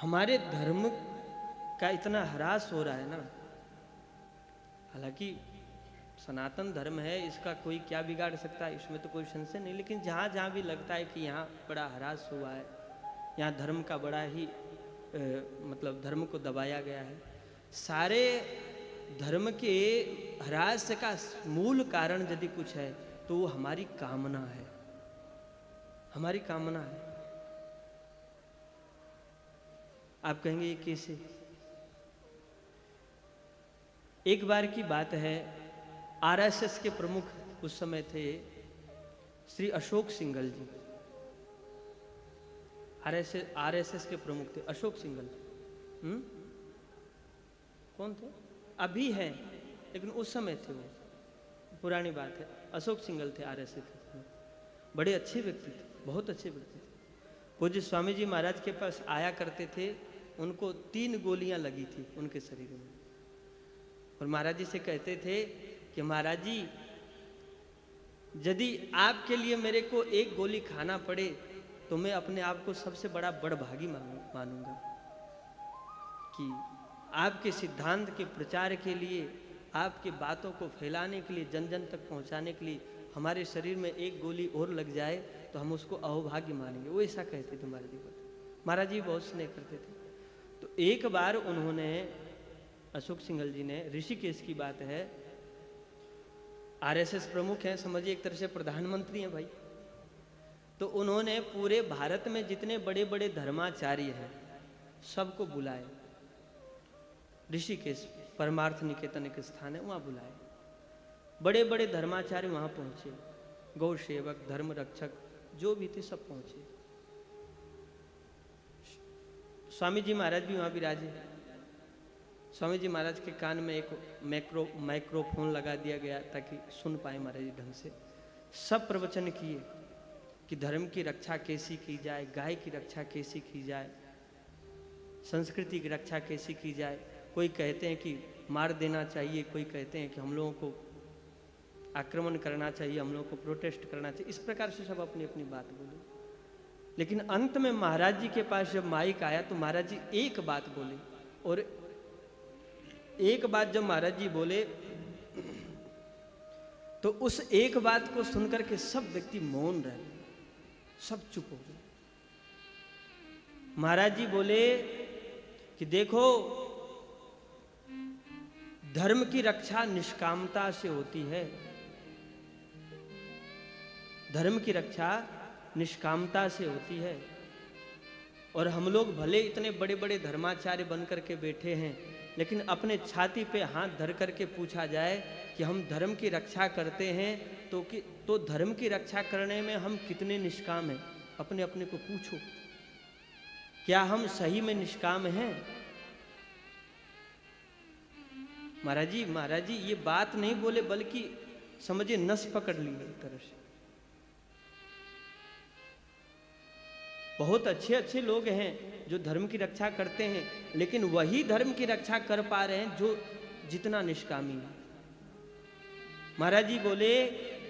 हमारे धर्म का इतना ह्रास हो रहा है ना। हालांकि सनातन धर्म है, इसका कोई क्या बिगाड़ सकता है, इसमें तो कोई संशय नहीं। लेकिन जहाँ जहाँ भी लगता है कि यहाँ बड़ा ह्रास हुआ है, यहाँ धर्म का बड़ा ही मतलब धर्म को दबाया गया है, सारे धर्म के ह्रास का मूल कारण यदि कुछ है तो वो हमारी कामना है, हमारी कामना है। आप कहेंगे ये कैसे? एक बार की बात है, आरएसएस के प्रमुख उस समय थे श्री अशोक सिंघल जी। आरएसएस के प्रमुख थे अशोक सिंघल। कौन थे? अभी हैं लेकिन उस समय थे, वो पुरानी बात है। अशोक सिंघल थे आरएसएस के, बड़े अच्छे व्यक्ति थे, बहुत अच्छे व्यक्ति थे। पूज्य स्वामी जी महाराज के पास आया करते थे, उनको 3 गोलियां लगी थी उनके शरीर में, और महाराज जी से कहते थे कि महाराज जी यदि आपके लिए मेरे को 1 गोली खाना पड़े तो मैं अपने आप को सबसे बड़ा बड़भागी मानूंगा, कि आपके सिद्धांत के प्रचार के लिए, आपकी बातों को फैलाने के लिए, जन जन तक पहुंचाने के लिए हमारे शरीर में 1 गोली और लग जाए तो हम उसको अहोभाग्य मानेंगे। वो ऐसा कहते थे महाराज जी को। महाराज जी बहुत स्नेह करते थे। तो एक बार उन्होंने, अशोक सिंघल जी ने, ऋषिकेश की बात है, आरएसएस प्रमुख हैं, समझिए एक तरह से प्रधानमंत्री हैं भाई। तो उन्होंने पूरे भारत में जितने बड़े बड़े धर्माचार्य हैं सबको बुलाए, ऋषिकेश परमार्थ निकेतन एक स्थान है, वहाँ बुलाए। बड़े बड़े धर्माचार्य वहाँ पहुँचे, गौ सेवक, धर्म रक्षक जो भी थे सब पहुँचे। स्वामी जी महाराज भी वहाँ विराजे। स्वामी जी महाराज के कान में एक माइक्रोफोन लगा दिया गया ताकि सुन पाए महाराज जी ढंग से। सब प्रवचन किए कि धर्म की रक्षा कैसी की जाए, गाय की रक्षा कैसी की जाए, संस्कृति की रक्षा कैसी की जाए। कोई कहते हैं कि मार देना चाहिए, कोई कहते हैं कि हम लोगों को आक्रमण करना चाहिए, हम लोगों को प्रोटेस्ट करना चाहिए। इस प्रकार से सब अपनी अपनी बात बोले। लेकिन अंत में महाराज जी के पास जब माइक आया तो महाराज जी एक बात बोले, और एक बात जब महाराज जी बोले तो उस एक बात को सुनकर के सब व्यक्ति मौन रहे, सब चुप हो गए। महाराज जी बोले कि देखो, धर्म की रक्षा निष्कामता से होती है, धर्म की रक्षा निष्कामता से होती है। और हम लोग भले इतने बड़े बड़े धर्माचार्य बनकर के बैठे हैं, लेकिन अपने छाती पे हाथ धर करके पूछा जाए कि हम धर्म की रक्षा करते हैं तो धर्म की रक्षा करने में हम कितने निष्काम हैं? अपने अपने को पूछो, क्या हम सही में निष्काम हैं? महाराज जी ये बात नहीं बोले, बल्कि समझिए नस पकड़ ली एक तरह से। बहुत अच्छे अच्छे लोग हैं जो धर्म की रक्षा करते हैं, लेकिन वही धर्म की रक्षा कर पा रहे हैं जो जितना निष्कामी है। महाराज जी बोले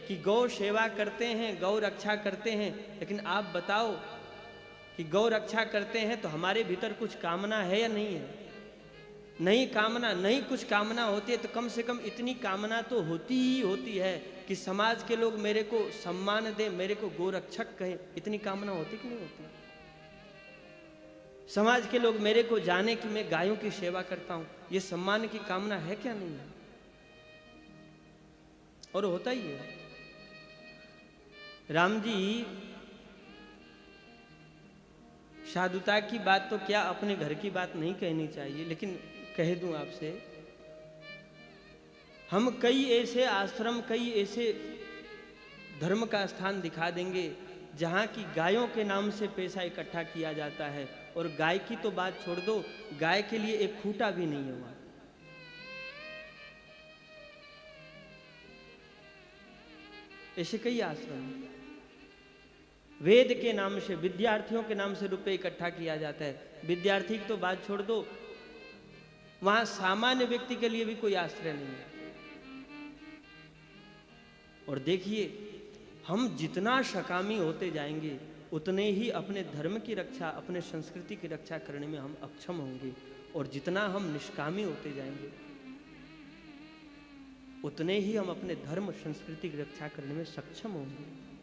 कि गौ सेवा करते हैं, गौ रक्षा करते हैं, लेकिन आप बताओ कि गौ रक्षा करते हैं तो हमारे भीतर कुछ कामना है या नहीं है? नहीं कामना, नहीं कुछ कामना होती है तो कम से कम इतनी कामना तो होती ही होती है कि समाज के लोग मेरे को सम्मान दें, मेरे को गोरक्षक कहें। इतनी कामना होती कि नहीं होती? समाज के लोग मेरे को जाने कि मैं गायों की सेवा करता हूं, ये सम्मान की कामना है क्या? नहीं है। और होता ही है। राम जी, साधुता की बात तो क्या, अपने घर की बात नहीं कहनी चाहिए, लेकिन कह दूं आपसे, हम कई ऐसे आश्रम, कई ऐसे धर्म का स्थान दिखा देंगे जहां की गायों के नाम से पैसा इकट्ठा किया जाता है, और गाय की तो बात छोड़ दो, गाय के लिए एक खूंटा भी नहीं है वहां। ऐसे कई आश्रम हैं। वेद के नाम से, विद्यार्थियों के नाम से रुपए इकट्ठा किया जाता है। विद्यार्थी की तो बात छोड़ दो, वहां सामान्य व्यक्ति के लिए भी कोई आश्रय नहीं है। और देखिए, हम जितना सकामी होते जाएंगे उतने ही अपने धर्म की रक्षा, अपने संस्कृति की रक्षा करने में हम अक्षम होंगे। और जितना हम निष्कामी होते जाएंगे उतने ही हम अपने धर्म संस्कृति की रक्षा करने में सक्षम होंगे।